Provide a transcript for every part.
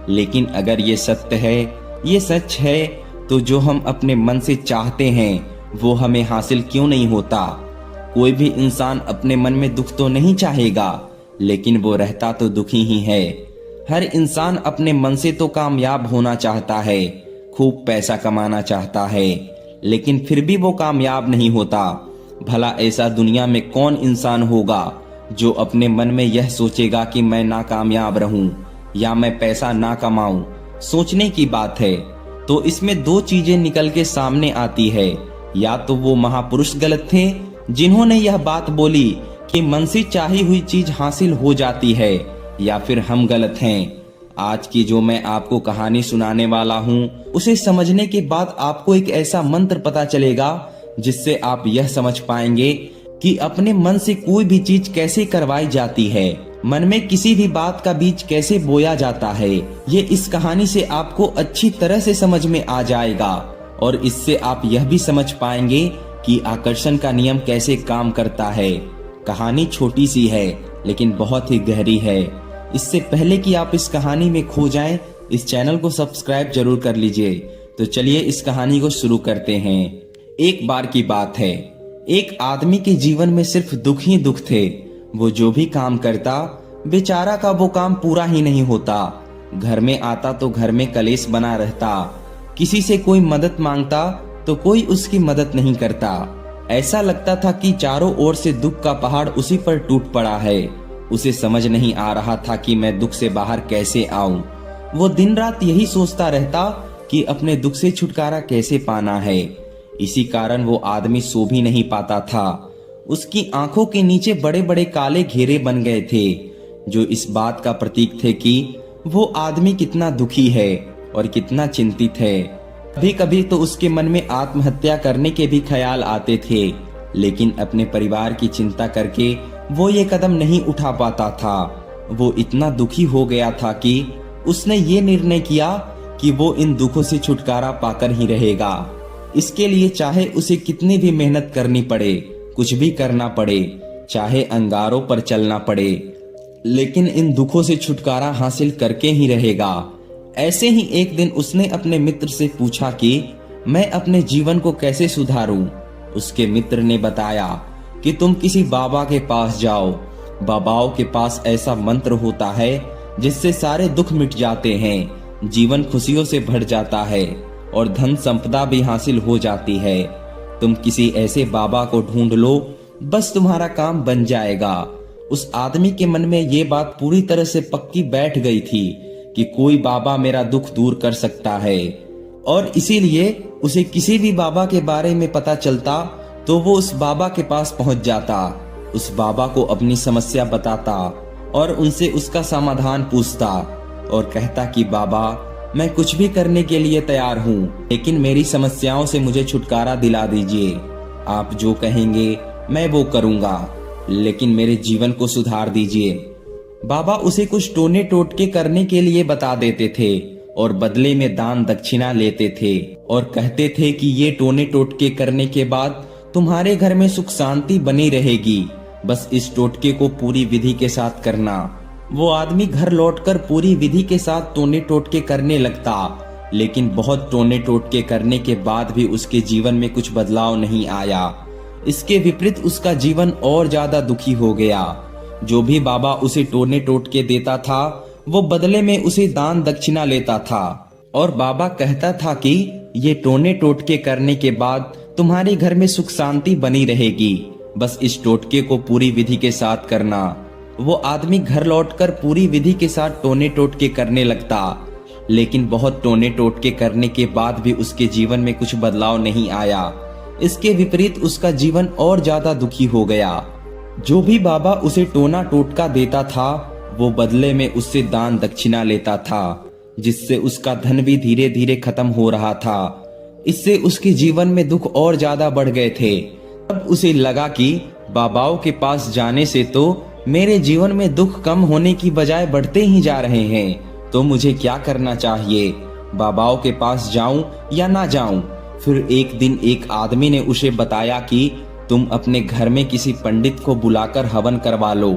लेकिन अगर ये सत्य है, ये सच है, तो जो हम अपने मन से चाहते हैं वो हमें हासिल क्यों नहीं होता। कोई भी इंसान अपने मन में दुख तो नहीं चाहेगा, लेकिन वो रहता तो दुखी ही है। हर इंसान अपने मन से तो कामयाब होना चाहता है, खूब पैसा कमाना चाहता है, लेकिन फिर भी वो कामयाब नहीं होता। भला ऐसा दुनिया में कौन इंसान होगा जो अपने मन में यह सोचेगा कि मैं नाकामयाब रहूं या मैं पैसा ना कमाऊं। सोचने की बात है। तो इसमें दो चीजें निकल के सामने आती है, या तो वो महापुरुष गलत थे जिन्होंने यह बात बोली कि मन से चाही हुई चीज हासिल हो जाती है, या फिर हम गलत हैं। आज की जो मैं आपको कहानी सुनाने वाला हूँ, उसे समझने के बाद आपको एक ऐसा मंत्र पता चलेगा जिससे आप यह समझ पाएंगे कि अपने मन से कोई भी चीज कैसे करवाई जाती है, मन में किसी भी बात का बीज कैसे बोया जाता है। ये इस कहानी से आपको अच्छी तरह से समझ में आ जाएगा, और इससे आप यह भी समझ पाएंगे कि आकर्षण का नियम कैसे काम करता है। कहानी छोटी सी है लेकिन बहुत ही गहरी है। इससे पहले कि आप इस कहानी में खो जाएं, इस चैनल को सब्सक्राइब जरूर कर लीजिए। तो चलिए इस कहानी को शुरू करते हैं। एक बार की बात है, एक आदमी के जीवन में सिर्फ दुख ही दुख थे। वो जो भी काम करता, बेचारा का वो काम पूरा ही नहीं होता। घर में आता तो घर में कलेश बना रहता, किसी से कोई मदद मांगता तो कोई उसकी मदद नहीं करता। ऐसा लगता था कि चारों ओर से दुख का पहाड़ उसी पर टूट पड़ा है। उसे समझ नहीं आ रहा था कि मैं दुख से बाहर कैसे आऊं। वो दिन रात यही सोचता रहता कि अपने दुख से छुटकारा कैसे पाना है। इसी कारण वो आदमी सो भी नहीं पाता था। उसकी आंखों के नीचे बड़े बड़े काले घेरे बन गए थे, जो इस बात का प्रतीक थे कि वो आदमी कितना दुखी है और कितना चिंतित है। कभी कभी तो उसके मन में आत्महत्या करने के भी ख्याल आते थे, लेकिन अपने परिवार की चिंता करके वो ये कदम नहीं उठा पाता था। वो इतना दुखी हो गया था कि उसने ये निर्णय किया कि वो इन दुखों से छुटकारा पाकर ही रहेगा। इसके लिए चाहे उसे कितनी भी मेहनत करनी पड़े, कुछ भी करना पड़े, चाहे अंगारों पर चलना पड़े, लेकिन इन दुखों से छुटकारा हासिल करके ही रहेगा। ऐसे ही एक दिन उसने अपने मित्र से पूछा कि मैं अपने जीवन को कैसे सुधारूं। उसके मित्र ने बताया कि तुम किसी बाबा के पास जाओ। बाबाओं के पास ऐसा मंत्र होता है जिससे सारे दुख मिट जाते हैं, जीवन खुशियों से भर जाता है और धन संपदा भी हासिल हो जाती है। तुम किसी ऐसे बाबा को ढूंढ लो, बस तुम्हारा काम बन जाएगा। उस आदमी के मन में ये बात पूरी तरह से पक्की बैठ गई थी कि कोई बाबा मेरा दुख दूर कर सकता है, और इसीलिए उसे किसी भी बाबा के बारे में पता चलता तो वो उस बाबा के पास पहुंच जाता, उस बाबा को अपनी समस्या बताता और उनसे उसका समाधान पूछता और कहता कि बाबा, मैं कुछ भी करने के लिए तैयार हूँ, लेकिन मेरी समस्याओं से मुझे छुटकारा दिला दीजिए। आप जो कहेंगे मैं वो करूँगा, लेकिन मेरे जीवन को सुधार दीजिए। बाबा उसे कुछ टोने टोटके करने के लिए बता देते थे और बदले में दान दक्षिणा लेते थे और कहते थे कि ये टोने टोटके करने के बाद तुम्हारे घर में सुख शांति बनी रहेगी, बस इस टोटके को पूरी विधि के साथ करना। वो आदमी घर लौटकर पूरी विधि के साथ टोने टोटके करने लगता, लेकिन बहुत टोने टोटके करने के बाद भी उसके जीवन में कुछ बदलाव नहीं आया। इसके विपरीत उसका जीवन और ज्यादा दुखी हो गया। जो भी बाबा उसे टोने टोटके देता था, वो बदले में उसे दान दक्षिणा लेता था, और बाबा कहता था कि ये टोने टोटके करने के बाद तुम्हारे घर में सुख शांति बनी रहेगी, बस इस टोटके को पूरी विधि के साथ करना। वो आदमी घर लौटकर पूरी विधि के साथ टोने टोटके करने लगता, लेकिन बहुत टोने टोटके करने के बाद भी उसके जीवन में कुछ बदलाव नहीं आया। इसके विपरीत उसका जीवन और ज्यादा दुखी हो गया। जो भी बाबा उसे टोना टोटका देता था, वो बदले में उससे दान दक्षिणा लेता था, जिससे उसका धन भी धीरे धीरे खत्म हो रहा था। इससे उसके जीवन में दुख और ज्यादा बढ़ गए थे। तब उसे लगा कि बाबाओं के पास जाने से तो मेरे जीवन में दुख कम होने की बजाय बढ़ते ही जा रहे हैं, तो मुझे क्या करना चाहिए? बाबाओं के पास जाऊं या ना जाऊं? फिर एक दिन एक आदमी ने उसे बताया कि तुम अपने घर में किसी पंडित को बुलाकर हवन करवा लो।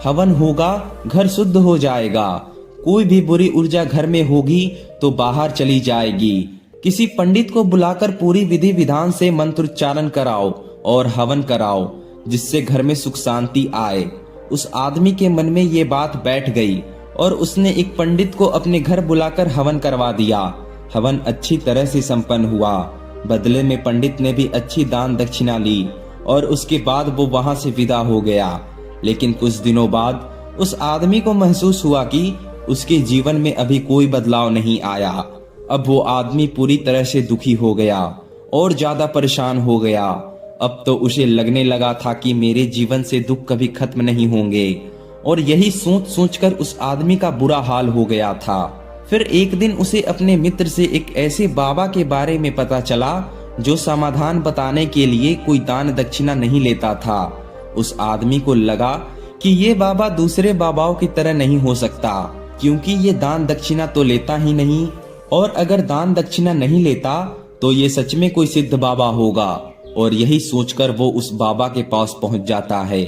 हवन होगा, घर शुद्ध हो जाएगा, कोई भी बुरी ऊर्जा घर में होगी तो बाहर चली जाएगी। किसी पंडित को बुलाकर पूरी विधि विधान से मंत्रोच्चारण कराओ और हवन कराओ, जिससे घर में सुख शांति आए। उस आदमी के मन में ये बात बैठ गई और उसने एक पंडित को अपने घर बुलाकर हवन करवा दिया। हवन अच्छी तरह से संपन्न हुआ। बदले में पंडित ने भी अच्छी दान दक्षिणा ली और उसके बाद वो वहां से विदा हो गया। लेकिन कुछ दिनों बाद उस आदमी को महसूस हुआ कि उसके जीवन में अभी कोई बदलाव नहीं आया। अब वो आदमी पूरी तरह से दुखी हो गया और ज्यादा परेशान हो गया। अब तो उसे लगने लगा था कि मेरे जीवन से दुख कभी खत्म नहीं होंगे, और यही सोच सोचकर उस आदमी का बुरा हाल हो गया था। फिर एक दिन उसे अपने मित्र से एक ऐसे बाबा के बारे में पता चला जो समाधान बताने के लिए कोई दान दक्षिणा नहीं लेता था। उस आदमी को लगा कि ये बाबा दूसरे बाबाओं की तरह नहीं हो सकता, क्योंकि ये दान दक्षिणा तो लेता ही नहीं, और अगर दान दक्षिणा नहीं लेता तो ये सच में कोई सिद्ध बाबा होगा। और यही सोचकर वो उस बाबा के पास पहुंच जाता है।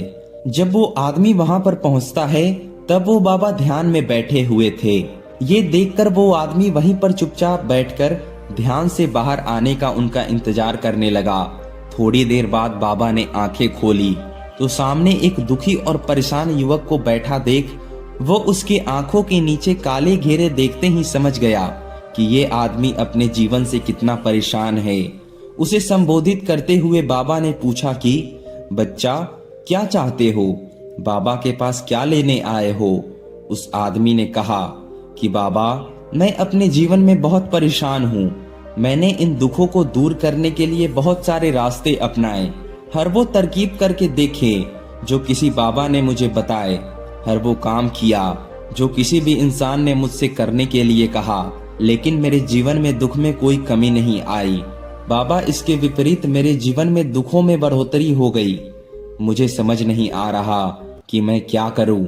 जब वो आदमी वहां पर पहुंचता है तब वो बाबा ध्यान में बैठे हुए थे। ये देखकर वो आदमी वहीं पर चुपचाप बैठकर ध्यान से बाहर आने का उनका इंतजार करने लगा। थोड़ी देर बाद बाबा ने आंखें खोली तो सामने एक दुखी और परेशान युवक को बैठा देख वो उसकी आंखों के नीचे काले घेरे देखते ही समझ गया कि ये आदमी अपने जीवन से कितना परेशान है। उसे संबोधित करते हुए बाबा ने पूछा कि बच्चा, क्या चाहते हो? बाबा के पास क्या लेने आए हो? उस आदमी ने कहा कि बाबा, मैं अपने जीवन में बहुत परेशान हूँ। मैंने इन दुखों को दूर करने के लिए बहुत सारे रास्ते अपनाए, हर वो तरकीब करके देखे जो किसी बाबा ने मुझे बताए, हर वो काम किया जो किसी भी इंसान ने मुझसे करने के लिए कहा, लेकिन मेरे जीवन में दुख में कोई कमी नहीं आई। बाबा, इसके विपरीत मेरे जीवन में दुखों में बढ़ोतरी हो गई। मुझे समझ नहीं आ रहा कि मैं क्या करूं।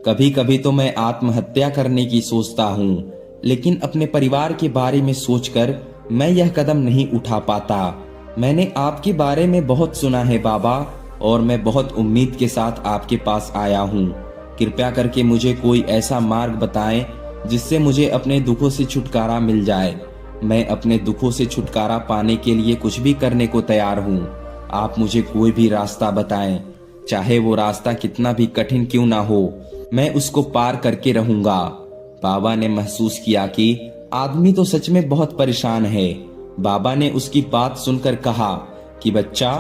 कभी कभी तो मैं आत्महत्या करने की सोचता हूं, लेकिन अपने परिवार के बारे में सोचकर मैं यह कदम नहीं उठा पाता। मैंने आपके बारे में बहुत सुना है बाबा, और मैं बहुत उम्मीद के साथ आपके पास आया हूं। कृपया करके मुझे कोई ऐसा मार्ग बताएं जिससे मुझे अपने दुखों से छुटकारा मिल जाए। मैं अपने दुखों से छुटकारा पाने के लिए कुछ भी करने को तैयार हूँ। आप मुझे कोई भी रास्ता बताएं, चाहे वो रास्ता कितना भी कठिन क्यों ना हो, मैं उसको पार करके रहूंगा। बाबा ने महसूस किया कि आदमी तो सच में बहुत परेशान है। बाबा ने उसकी बात सुनकर कहा कि बच्चा,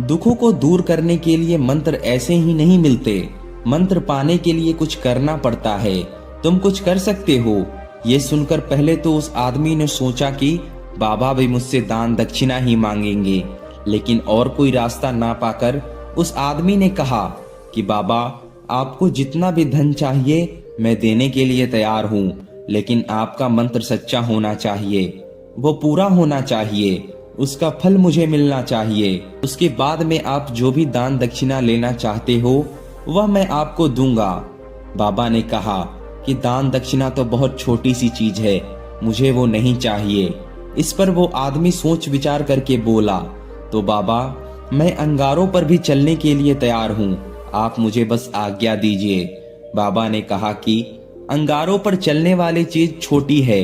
दुखों को दूर करने के लिए मंत्र ऐसे ही नहीं मिलते। मंत्र पाने के लिए कुछ करना पड़ता है। तुम कुछ कर सकते हो। ये सुनकर पहले तो उस आदमी ने सोचा कि बाबा भी मुझसे दान दक्षिणा ही मांगेंगे, लेकिन और कोई रास्ता ना पाकर उस आदमी ने कहा कि बाबा, आपको जितना भी धन चाहिए मैं देने के लिए तैयार हूँ, लेकिन आपका मंत्र सच्चा होना चाहिए, वो पूरा होना चाहिए, उसका फल मुझे मिलना चाहिए। उसके बाद में आप जो भी दान दक्षिणा लेना चाहते हो वह मैं आपको दूंगा। बाबा ने कहा कि दान दक्षिणा तो बहुत छोटी सी चीज है, मुझे वो नहीं चाहिए। इस पर वो आदमी सोच विचार करके बोला, तो बाबा, मैं अंगारों पर भी चलने के लिए तैयार हूँ, आप मुझे बस आज्ञा दीजिए। बाबा ने कहा कि अंगारों पर चलने वाली चीज छोटी है,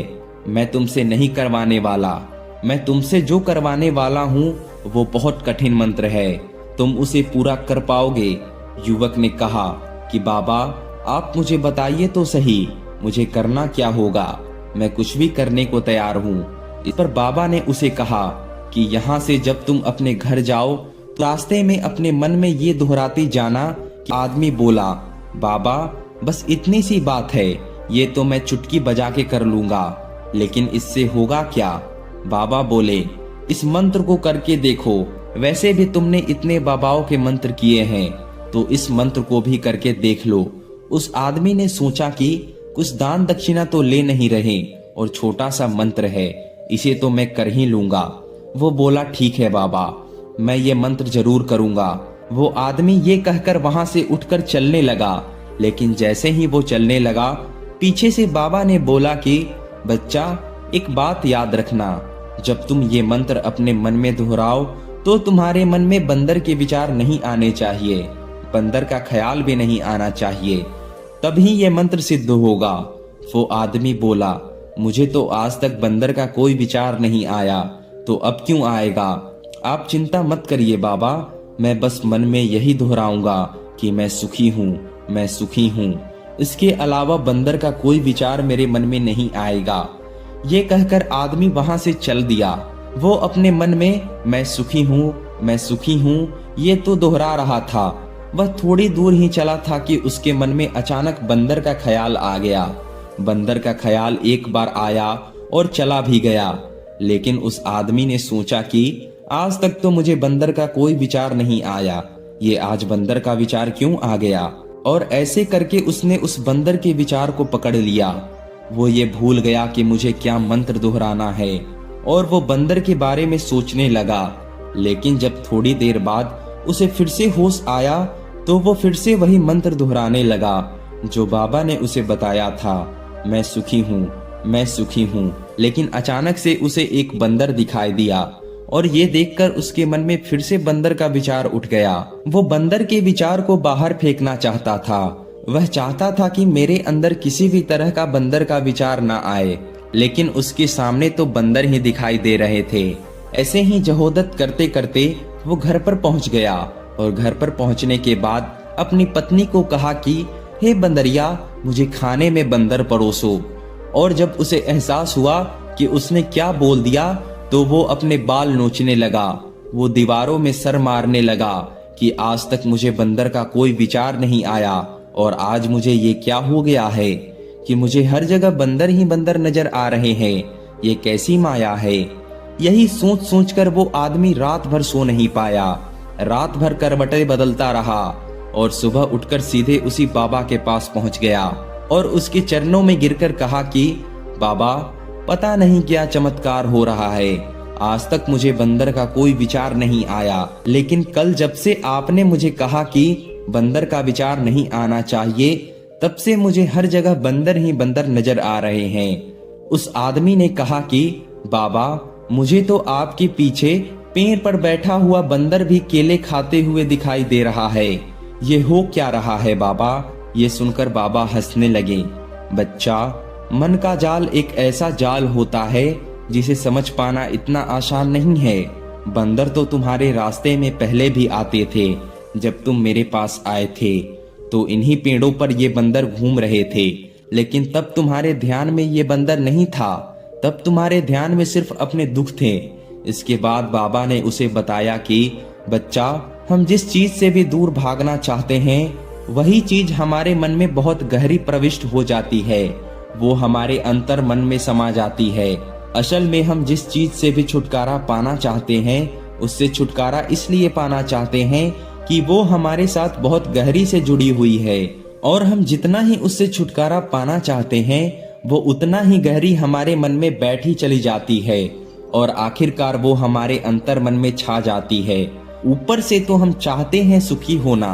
मैं तुमसे नहीं करवाने वाला। मैं तुमसे जो करवाने वाला हूँ वो बहुत कठिन मंत्र है, तुम उसे पूरा कर पाओगे? युवक ने कहा कि बाबा, आप मुझे बताइए तो सही, मुझे करना क्या होगा? मैं कुछ भी करने को तैयार हूँ। इस पर बाबा ने उसे कहा कि यहाँ से जब तुम अपने घर जाओ तो रास्ते में अपने मन में ये दोहराती जाना कि आदमी बोला, बाबा, बस इतनी सी बात है, ये तो मैं चुटकी बजा के कर लूंगा, लेकिन इससे होगा क्या? बाबा बोले, इस मंत्र को करके देखो, वैसे भी तुमने इतने बाबाओं के मंत्र किए हैं, तो इस मंत्र को भी करके देख लो। उस आदमी ने सोचा कि कुछ दान दक्षिणा तो ले नहीं रहे और छोटा सा मंत्र है, इसे तो मैं कर ही लूंगा। वो बोला, ठीक है बाबा, मैं ये मंत्र जरूर करूंगा। वो आदमी ये कहकर वहां से उठकर चलने लगा, लेकिन जैसे ही वो चलने लगा, पीछे से बाबा ने बोला कि बच्चा, एक बात याद रखना, जब तुम ये मंत्र अपने मन में दोहराओ तो तुम्हारे मन में बंदर के विचार नहीं आने चाहिए, बंदर का ख्याल भी नहीं आना चाहिए, तभी ये मंत्र सिद्ध होगा। वो आदमी बोला, मुझे तो आज तक बंदर का कोई विचार नहीं आया, तो अब क्यों आएगा? आप चिंता मत करिए बाबा, मैं बस मन में यही दोहराऊंगा कि मैं सुखी हूँ, मैं सुखी हूँ। इसके अलावा बंदर का कोई विचार मेरे मन में नहीं आएगा। ये कहकर आदमी वहां से चल दिया। वो अपने मन में मैं सुखी हूँ, मैं सुखी हूँ ये तो दोहरा रहा था। वह थोड़ी दूर ही चला था कि उसके मन में अचानक बंदर का ख्याल आ गया। बंदर का ख्याल एक बार आया और चला भी गया, लेकिन उस आदमी ने सोचा कि आज तक तो मुझे बंदर का कोई विचार नहीं आया, ये आज बंदर का विचार क्यों आ गया? और ऐसे करके उसने उस बंदर के विचार को पकड़ लिया। वो ये भूल गया कि मुझे क्या मंत्र दोहराना है, और वो बंदर के बारे में सोचने लगा। लेकिन जब थोड़ी देर बाद उसे फिर से होश आया तो वो फिर से वही मंत्र दोहराने लगा जो बाबा ने उसे बताया था, मैं सुखी हूँ, मैं सुखी हूँ। लेकिन अचानक से उसे एक बंदर दिखाई दिया और ये देखकर उसके मन में फिर से बंदर का विचार उठ गया। वो बंदर के विचार को बाहर फेंकना चाहता था। वह चाहता था कि मेरे अंदर किसी भी तरह का बंदर का विचार ना आए, लेकिन उसके सामने तो बंदर ही दिखाई दे रहे थे। ऐसे ही जहोदत करते करते वो घर पर पहुंच गया और घर पर पहुंचने के बाद अपनी पत्नी को कहा कि हे बंदरिया, मुझे खाने में बंदर परोसो। और जब उसे एहसास हुआ कि उसने क्या बोल दिया तो वो अपने बाल नोचने लगा। वो दीवारों में सर मारने लगा कि आज तक मुझे बंदर का कोई विचार नहीं आया और आज मुझे ये क्या हो गया है कि मुझे हर जगह बंदर ही बंदर नजर आ रहे हैं। ये कैसी माया है? यही सोच सोचकर वो आदमी रात भर सो नहीं पाया। रात भर करवटें बदलता रहा और सुबह उठकर सीधे उसी बाबा के पास पहुंच गया और उसके चरणों में गिरकर कहा कि बाबा, पता नहीं क्या चमत्कार हो रहा है, आज तक मुझे बंदर का कोई विचार नहीं आया, लेकिन कल जब से आपने मुझे कहा कि बंदर का विचार नहीं आना चाहिए, तब से मुझे हर जगह बंदर ही बंदर नजर आ रहे हैं। उस आदमी ने कहा कि बाबा, मुझे तो आपके पीछे पेड़ पर बैठा हुआ बंदर भी केले खाते हुए दिखाई दे रहा है। ये हो क्या रहा है बाबा? ये सुनकर बाबा हंसने लगे। बच्चा, मन का जाल एक ऐसा जाल होता है जिसे समझ पाना इतना आसान नहीं है। बंदर तो तुम्हारे रास्ते में पहले भी आते थे। जब तुम मेरे पास आए थे तो इन्हीं पेड़ों पर ये बंदर घूम रहे थे, लेकिन तब तुम्हारे ध्यान में ये बंदर नहीं था। तब तुम्हारे ध्यान में सिर्फ अपने दुख थे। इसके बाद बाबा ने उसे बताया कि बच्चा, हम जिस चीज से भी दूर भागना चाहते हैं वही चीज हमारे मन में बहुत गहरी प्रविष्ट हो जाती है। वो हमारे अंतर मन में समा जाती है। असल में हम जिस चीज से भी छुटकारा पाना चाहते हैं उससे छुटकारा इसलिए पाना चाहते हैं कि वो हमारे साथ बहुत गहरी से जुड़ी हुई है, और हम जितना ही उससे छुटकारा पाना चाहते हैं वो उतना ही गहरी हमारे मन में बैठी चली जाती है और आखिरकार वो हमारे अंतर मन में छा जाती है। ऊपर से तो हम चाहते हैं सुखी होना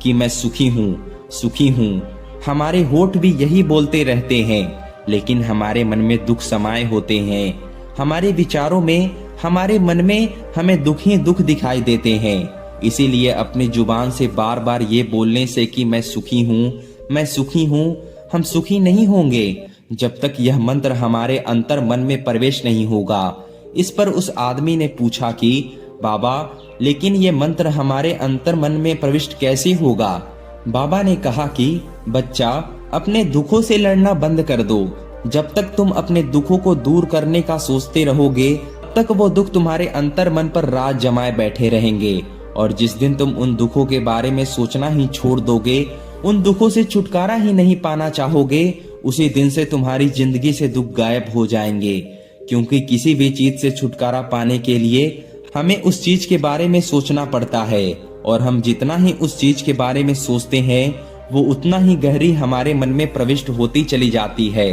कि मैं सुखी हूँ, सुखी हूँ। हमारे होठ भी यही बोलते रहते हैं, लेकिन हमारे मन में दुख समाये होते हैं। हमारे विचारों में, हमारे मन में हमें दुख ही दुख दिखाई देते हैं। इसीलिए अपनी जुबान से बार बार ये बोलने से कि मैं सुखी हूँ, मैं सुखी हूँ, हम सुखी नहीं होंगे जब तक यह मंत्र हमारे अंतर मन में प्रवेश नहीं होगा। इस पर उस आदमी ने पूछा कि बाबा, लेकिन ये मंत्र हमारे अंतर मन में प्रविष्ट कैसे होगा? बाबा ने कहा कि बच्चा, अपने दुखों से लड़ना बंद कर दो। जब तक तुम अपने दुखों को दूर करने का सोचते रहोगे तब तक वो दुख तुम्हारे अंतर मन पर राज जमाए बैठे रहेंगे, और जिस दिन तुम उन दुखों के बारे में सोचना ही छोड़ दोगे, उन दुखों से छुटकारा ही नहीं पाना चाहोगे, उसी दिन से तुम्हारी जिंदगी से दुख गायब हो जाएंगे। क्योंकि किसी भी चीज से छुटकारा पाने के लिए हमें उस चीज के बारे में सोचना पड़ता है, और हम जितना ही उस चीज के बारे में सोचते हैं वो उतना ही गहरी हमारे मन में प्रविष्ट होती चली जाती है।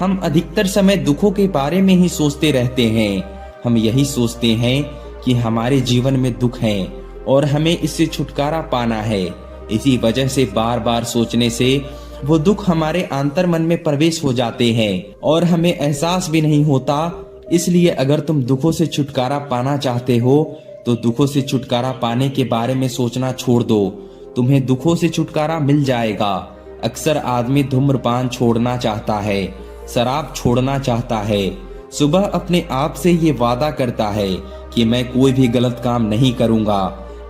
हम अधिकतर समय दुखों के बारे में ही सोचते रहते हैं। हम यही सोचते हैं कि हमारे जीवन में दुख है और हमें इससे छुटकारा पाना है। इसी वजह से बार बार सोचने से वो दुख हमारे आंतर मन में प्रवेश हो जाते हैं और हमें एहसास भी नहीं होता। इसलिए अगर तुम दुखों से छुटकारा पाना चाहते हो तो दुखों से छुटकारा पाने के बारे में सोचना छोड़ दो। तुम्हें दुखों से छुटकारा मिल जाएगा। अक्सर आदमी धूम्रपान छोड़ना चाहता है, शराब छोड़ना चाहता है, सुबह अपने आप से ये वादा करता है कि मैं कोई भी गलत काम नहीं करूंगा,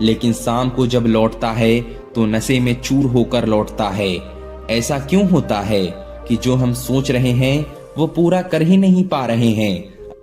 लेकिन शाम को जब लौटता है तो नशे में चूर होकर लौटता है। ऐसा क्यों होता है कि जो हम सोच रहे हैं वो पूरा कर ही नहीं पा रहे हैं।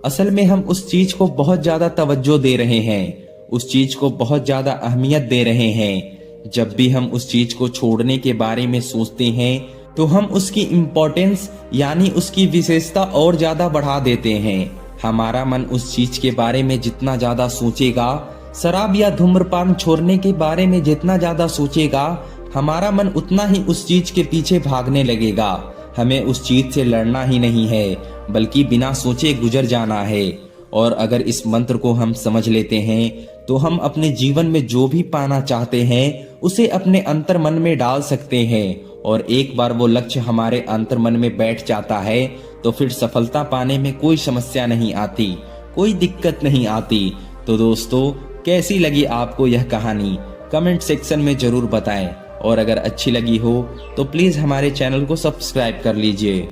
असल में हम उस चीज को बहुत ज्यादा तवज्जो दे रहे हैं, उस चीज को बहुत ज्यादा अहमियत दे रहे हैं। जब भी हम उस चीज को छोड़ने के बारे में सोचते हैं तो हम उसकी इम्पोर्टेंस यानी उसकी विशेषता और ज्यादा बढ़ा देते हैं। हमारा मन उस चीज के बारे में जितना ज्यादा सोचेगा, शराब या धूम्रपान छोड़ने के बारे में जितना ज्यादा सोचेगा, हमारा मन उतना ही उस चीज के पीछे भागने लगेगा। हमें उस चीज से लड़ना ही नहीं है, बल्कि बिना सोचे गुजर जाना है। और अगर इस मंत्र को हम समझ लेते हैं तो हम अपने जीवन में जो भी पाना चाहते हैं उसे अपने अंतर मन में डाल सकते हैं। और एक बार वो लक्ष्य हमारे अंतर मन में बैठ जाता है तो फिर सफलता पाने में कोई समस्या नहीं आती, कोई दिक्कत नहीं आती। तो दोस्तों, कैसी लगी आपको यह कहानी कमेंट सेक्शन में जरूर बताएं। और अगर अच्छी लगी हो तो प्लीज हमारे चैनल को सब्सक्राइब कर लीजिए।